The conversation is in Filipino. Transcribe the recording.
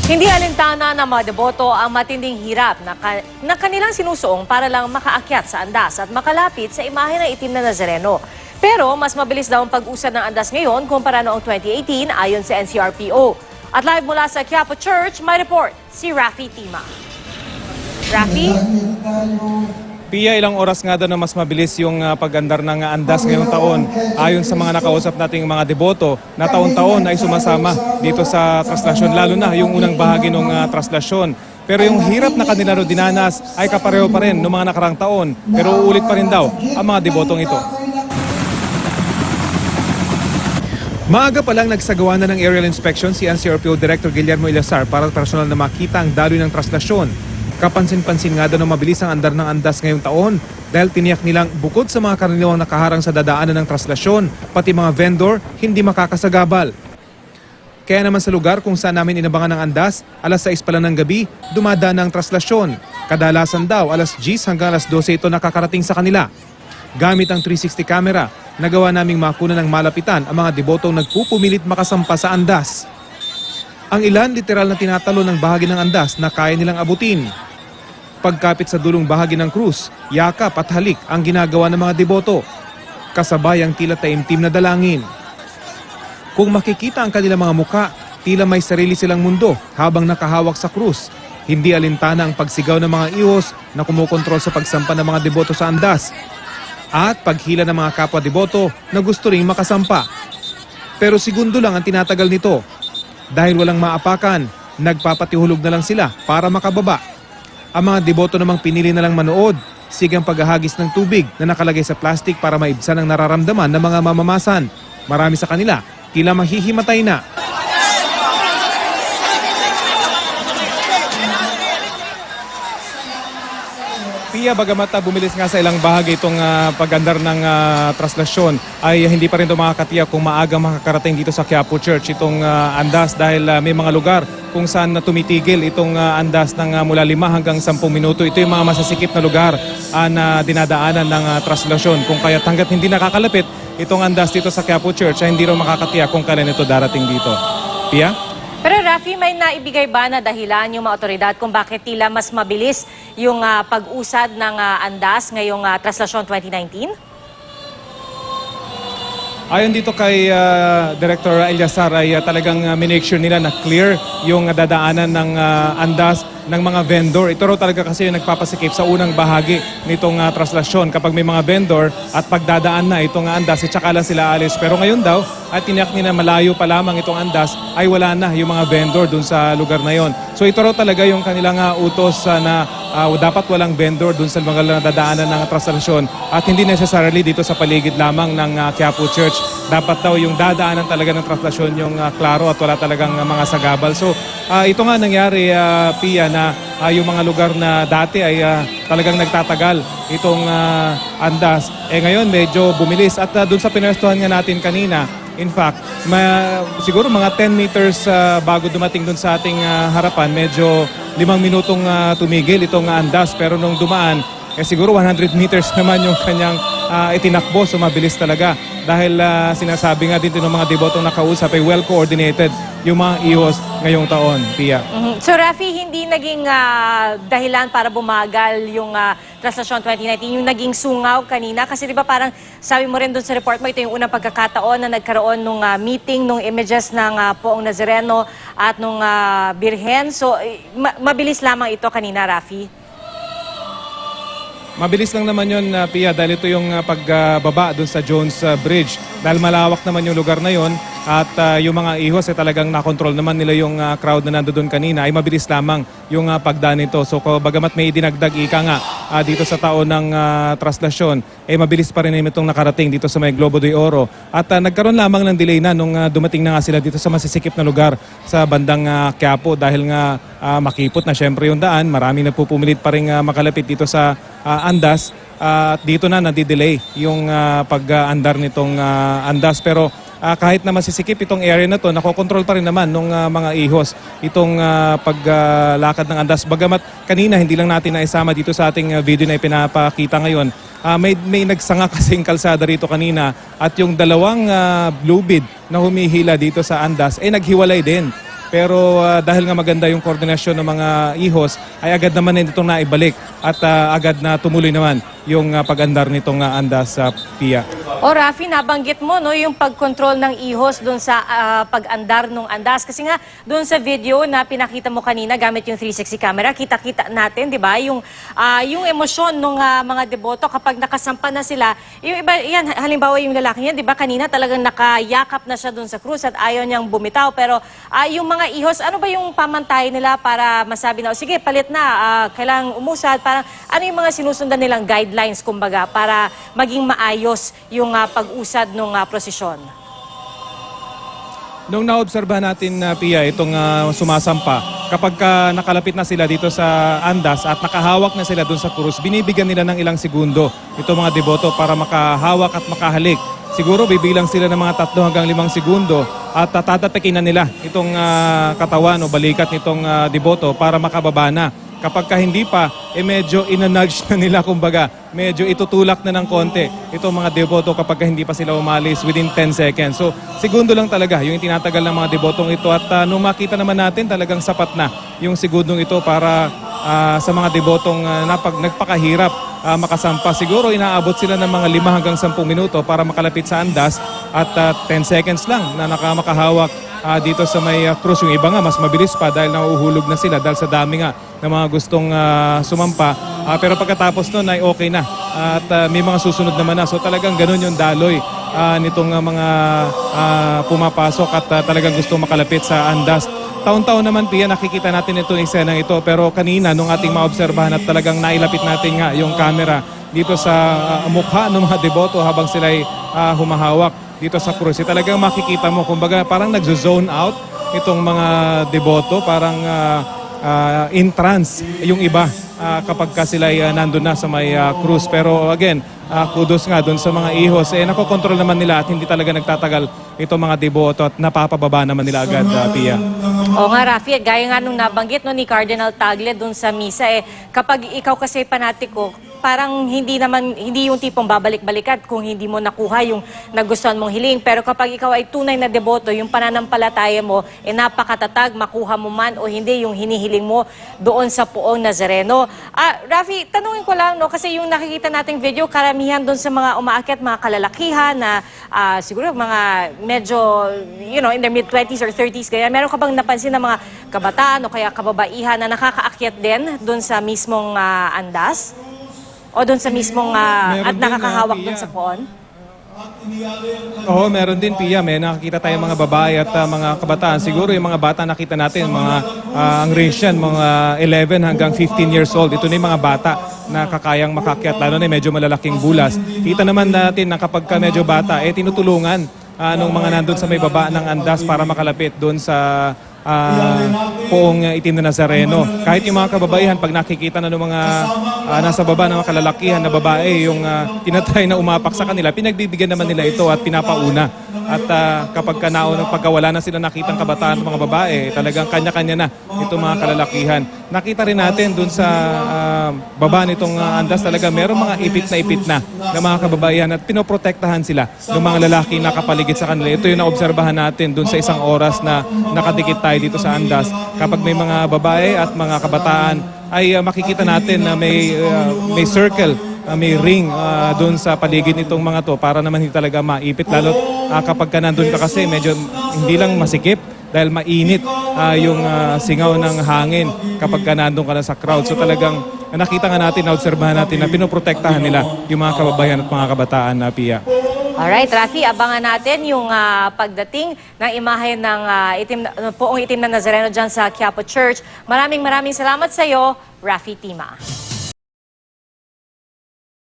Hindi alintana ng mga deboto ang matinding hirap na kanilang sinusuong para lang makaakyat sa andas at makalapit sa imahe ng itim na Nazareno. Pero mas mabilis daw ang pag-usad ng andas ngayon kumpara noong 2018 ayon sa NCRPO. At live mula sa Quiapo Church, may report si Rafi Tima. Rafi? Pia, ilang oras nga daw na mas mabilis yung pag-andar ng andas ngayong taon. Ayon sa mga nakausap nating mga deboto na taon-taon ay sumasama dito sa traslasyon, lalo na yung unang bahagi ng traslasyon. Pero yung hirap na kanila dinanas ay kapareho pa rin noong mga nakarang taon. Pero uulit pa rin daw ang mga debotong ito. Maaga pa lang nagsagawa na ng aerial inspection si NCRPO Director Guillermo Ilazar para personal na makita ang daloy ng traslasyon. Kapansin-pansin nga daw na mabilis ang andar ng andas ngayong taon dahil tiniyak nilang bukod sa mga karaniwang nakaharang sa dadaanan ng traslasyon, pati mga vendor hindi makakasagabal. Kaya naman sa lugar kung saan namin inabangan ng andas, alas 6 pa lang ng gabi, dumadaan ang traslasyon. Kadalasan daw alas 10 hanggang alas 12 ito nakakarating sa kanila. Gamit ang 360 camera, nagawa naming makunan ng malapitan ang mga debotong nagpupumilit makasampa sa andas. Ang ilan literal na tinatalo ng bahagi ng andas na kaya nilang abutin. Pagkapit sa dulong bahagi ng krus, yakap at halik ang ginagawa ng mga deboto. Kasabay ang tila taimtim na dalangin. Kung makikita ang kanilang mga muka, tila may sarili silang mundo habang nakahawak sa krus. Hindi alintana ang pagsigaw ng mga ihos na kumukontrol sa pagsampa ng mga deboto sa andas. At paghila ng mga kapwa deboto na gusto ring makasampa. Pero segundo lang ang tinatagal nito. Dahil walang maapakan, nagpapatihulog na lang sila para makababa. Ang mga deboto namang pinili na lang manood, sigang paghahagis ng tubig na nakalagay sa plastic para maibsan ang nararamdaman ng mga mamamasan. Marami sa kanila, tila mahihimatay na. Pia, bagamat bumilis nga sa ilang bahagi itong pag-andar ng traslasyon, ay hindi pa rin ito makakatiyak kung maaga makakarating dito sa Quiapo Church itong andas dahil may mga lugar kung saan tumitigil itong andas ng mula 5 hanggang 10 minuto. Ito yung mga masasikip na lugar na dinadaanan ng traslasyon. Kung kaya't hanggat hindi nakakalapit itong andas dito sa Quiapo Church, ay hindi rin makakatiyak kung kailan ito darating dito. Pia? Pero Rafi, may naibigay ba na dahilan yung mga otoridad kung bakit tila mas mabilis yung pag-usad ng andas ngayong traslasyon 2019? Ayon dito kay Director Ilazar ay talagang minake sure nila na clear yung dadaanan ng andas ng mga vendor. Ito raw talaga kasi yung nagpapasikip sa unang bahagi nitong traslasyon. Kapag may mga vendor at pagdadaan na itong andas, tsaka lang sila alis. Pero ngayon daw, at tiniyak nila malayo pa lamang itong andas, ay wala na yung mga vendor dun sa lugar na yon. So ito raw talaga yung kanilang utos na dapat walang vendor dun sa mga dadaanan ng traslasyon at hindi necessarily dito sa paligid lamang ng Quiapo Church. Dapat daw yung dadaanan talaga ng traslasyon yung klaro at wala talagang mga sagabal. So ito nga nangyari, Pia, na yung mga lugar na dati ay talagang nagtatagal itong andas. Ngayon medyo bumilis at dun sa pinwestuhan nga natin kanina, in fact, siguro mga 10 meters bago dumating dun sa ating harapan, medyo 5 minutong tumigil itong andas. Pero nung dumaan, siguro 100 meters naman yung kanyang itinakbo, so mabilis talaga. Dahil sinasabi nga din ng mga debotong nakausap ay well-coordinated yung mga ihos ngayong taon, Pia. So Rafi, hindi naging dahilan para bumagal yung traslasyon 2019, yung naging sungaw kanina? Kasi di ba parang sabi mo rin doon sa report mo, ito yung unang pagkakataon na nagkaroon nung meeting, nung images ng Poong Nazareno at nung Birhen. So mabilis lamang ito kanina, Rafi? Mabilis lang naman yun, Pia, dahil ito yung pagbaba doon sa Jones Bridge. Dahil malawak naman yung lugar na yon at yung mga ihos ay talagang nakontrol naman nila yung crowd na nandoon kanina, ay mabilis lamang yung pagdaan nito. So bagamat may dinagdag ika nga dito sa taon ng traslasyon, mabilis pa rin itong nakarating dito sa may Globo de Oro. At nagkaroon lamang ng delay na nung dumating na nga sila dito sa masisikip na lugar sa bandang Quiapo dahil nga makipot na syempre yung daan. Maraming nagpupumilit pa rin makalapit dito sa andas at dito na nadidelay yung pag-andar nitong andas. Pero kahit na masisikip itong area na to, nakokontrol pa rin naman ng mga ihos itong paglakad ng andas. Bagamat kanina hindi lang natin naisama dito sa ating video na ipinapakita ngayon, may nagsanga kasing kalsada rito kanina at yung dalawang blue bead na humihila dito sa andas ay naghiwalay din. Pero dahil nga maganda yung koordinasyon ng mga ihos, ay agad naman itong naibalik at agad na tumuloy naman yung pag-andar nitong andas sa Pia. O Rafi, nabanggit mo no, yung pag-control ng ihos doon sa pag-andar ng andas. Kasi nga doon sa video na pinakita mo kanina gamit yung 360 camera, kita-kita natin, di ba? Yung emosyon ng mga deboto kapag nakasampa na sila. Yung iba, yan, halimbawa yung lalaki yan, di ba? Kanina talagang nakayakap na siya doon sa krus at ayaw niyang bumitaw. Pero yung mga ihos, ano ba yung pamantay nila para masabi na, sige, palit na, kailangang umusad. Parang, ano yung mga sinusundan nilang guidelines, kumbaga, para maging maayos yung pag-usad ng prosesyon? Nung naobserbahan natin, Pia, itong sumasampa, kapag nakalapit na sila dito sa andas at nakahawak na sila doon sa krus, binibigyan nila ng ilang segundo itong mga deboto para makahawak at makahalik. Siguro bibilang sila ng mga 3 hanggang 5 segundo at tatatapikin na nila itong katawan o balikat nitong deboto para makababa na. Kapag hindi pa, medyo inanudge na nila, kumbaga, medyo itutulak na ng konti itong mga deboto kapag hindi pa sila umalis within 10 seconds. So, segundo lang talaga yung tinatagal ng mga debotong ito at nung makita naman natin talagang sapat na yung segundong ito para sa mga debotong nagpakahirap makasampa. Siguro inaabot sila ng mga 5 hanggang 10 minuto para makalapit sa andas at 10 seconds lang na makahawak dito sa may krus. Yung iba nga mas mabilis pa dahil nauuhulog na sila dahil sa dami nga ng mga gustong sumampa. Pero pagkatapos nun ay okay na at may mga susunod naman na. So talagang ganun yung daloy nitong mga pumapasok at talagang gustong makalapit sa andas. Taon-taon naman, Pia, nakikita natin itong eksenang ito. Pero kanina, nung ating maobserbahan at talagang nailapit natin nga yung camera dito sa mukha ng mga deboto habang sila'y humahawak dito sa krus, talagang makikita mo, kumbaga parang nagzo-zone out itong mga deboto, parang in trance yung iba kapag ka sila'y nandun na sa may krus. Pero again, kudos nga doon sa mga ihos, nakokontrol naman nila at hindi talaga nagtatagal itong mga deboto at napapababa naman nila agad, Pia. O nga, Rafi, gaya nga nung nabanggit no, ni Cardinal Tagle doon sa misa, kapag ikaw kasi panatiko, parang hindi yung tipong babalik-balikat kung hindi mo nakuha yung nagustuhan mong hiling. Pero kapag ikaw ay tunay na deboto, yung pananampalataya mo, napakatatag, makuha mo man o hindi yung hinihiling mo doon sa Poong Nazareno. Rafi, tanungin ko lang, no, kasi yung nakikita nating video, karamihan doon sa mga umaakyat, mga kalalakihan na siguro mga medyo, in their mid-20s or 30s, kaya meron ka bang napansin na mga kabataan o kaya kababaihan na nakakaakyat din doon sa mismong andas? O doon sa mismong at nakakahawak doon sa poon? Oo, meron din, Pia. May nakakita tayong mga babae at mga kabataan. Siguro yung mga bata nakita natin, mga ang range yan, mga 11 hanggang 15 years old. Ito na yung mga bata na kakayang makakyat, lalo na medyo malalaking bulas. Kita naman natin na kapag ka medyo bata, tinutulungan nung mga nandun sa may baba ng andas para makalapit doon sa Poong Itim na Nazareno. Kahit yung mga kababaihan, pag nakikita na ng mga nasa baba ng mga kalalakihan na babae, yung tinatry na umapak sa kanila, pinagbibigyan naman nila ito at pinapauna. At kapag pagkawala na sila nakitang kabataan ng mga babae, talagang kanya-kanya na itong mga kalalakihan. Nakita rin natin dun sa baba nitong andas, talaga meron mga ipit na mga kababaihan at pinoprotektahan sila ng mga lalaki na kapaligid sa kanila. Ito yung naobserbahan natin dun sa isang oras na nakadikit tayo dito sa andas. Kapag may mga babae at mga kabataan, ay makikita natin na may circle, may ring doon sa paligid nitong mga to para naman hindi talaga maipit. Lalo kapag ka nandun ka kasi medyo hindi lang masikip dahil mainit yung singaw ng hangin kapag ka nandun ka na sa crowd. So talagang nakita nga natin, naobserbahan natin na pinoprotektahan nila yung mga kababayan at mga kabataan na, Pia. Alright, Rafi, abangan natin yung pagdating ng imahe ng Poong Itim na Nazareno dyan sa Quiapo Church. Maraming salamat sa iyo, Rafi Tima.